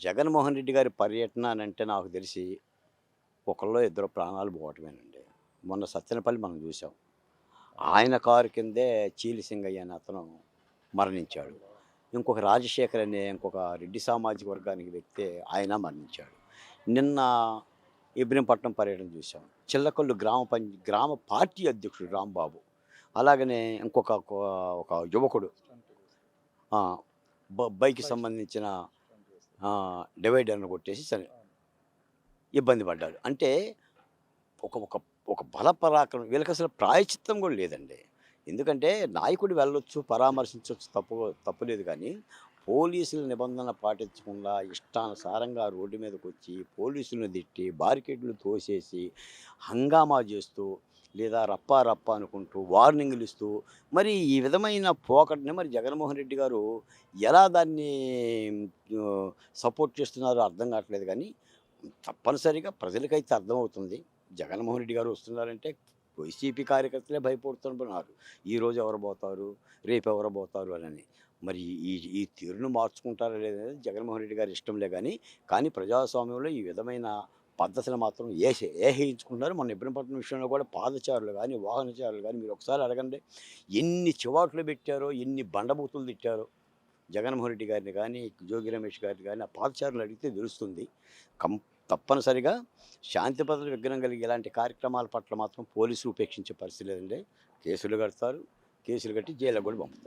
జగన్మోహన్ రెడ్డి గారి పర్యటన అని అంటే నాకు తెలిసి ఒకళ్ళో ఇద్దరు ప్రాణాలు పోవటమేనండి. మొన్న సత్తెనపల్లి మనం చూసాం. ఆయన కారు కిందే చీలి సింగయ్య అనే అతను మరణించాడు. ఇంకొక రాజశేఖర్ అనే ఇంకొక రెడ్డి సామాజిక వర్గానికి వ్యక్తి ఆయన మరణించాడు. నిన్న ఇబ్రహీంపట్నం పర్యటన చూసాం. చిల్లకల్లు గ్రామ పార్టీ అధ్యక్షుడు రాంబాబు. అలాగనే ఇంకొక ఒక యువకుడు ఆ! బైక్‌కి సంబంధించిన డివైడర్‌ని కొట్టేసి ఇబ్బంది పడ్డాడు. అంటే ఒక ఒక ఒక బల పరాక్రమం వీళ్ళకసలు ప్రాయశ్చిత్తం గూడా లేదండి. ఎందుకంటే నాయకుడు వెళ్ళొచ్చు, పరామర్శించొచ్చు తప్పులేదు కానీ, పోలీసుల నిబంధన పాటించకుండా ఇష్టానుసారంగా రోడ్డు మీదకొచ్చి, పోలీసులను తిట్టి, బారికేడ్లు తోసేసి, హంగామా చేస్తూ, లేదా రప్పా రప్పా అనుకుంటూ, వార్నింగులు ఇస్తూ, మరి ఈ విధమైన పోకడని మరి జగన్మోహన్ రెడ్డి గారు ఎలా దాన్ని సపోర్ట్ చేస్తున్నారో అర్థం కావట్లేదు కానీ, తప్పనిసరిగా ప్రజలకైతే అర్థమవుతుంది. జగన్మోహన్ రెడ్డి గారు వస్తున్నారంటే వైసీపీ కార్యకర్తలే భయపడుతున్నారు. ఈరోజు ఎవరు పోతారు, రేపు ఎవరు పోతారు అని. మరి ఈ ఈ తీరును మార్చుకుంటారా లేదనేది జగన్మోహన్ రెడ్డి గారి ఇష్టంలే కానీ, కానీ ప్రజాస్వామ్యంలో ఈ విధమైన పద్ధతులు మాత్రం ఏహేయించుకుంటున్నారు. మొన్న ఇబ్రహీంపట్నం విషయంలో కూడా పాదచారులు కానీ, వాహనచారులు కానీ మీరు ఒకసారి అడగండి. ఎన్ని చివాట్లు పెట్టారో, ఎన్ని బండబూతులు తిట్టారో జగన్మోహన్ రెడ్డి గారిని కానీ, జోగి రమేష్ గారిని కానీ, ఆ పాదచారులు అడిగితే తెలుస్తుంది. కం తప్పనిసరిగా శాంతి భద్రత విఘ్నం కలిగి ఇలాంటి కార్యక్రమాల పట్ల మాత్రం పోలీసులు ఉపేక్షించే పరిస్థితి లేదండి. కేసులు కడతారు. కేసులు కట్టి జైలుకి కూడా పంపుతారు.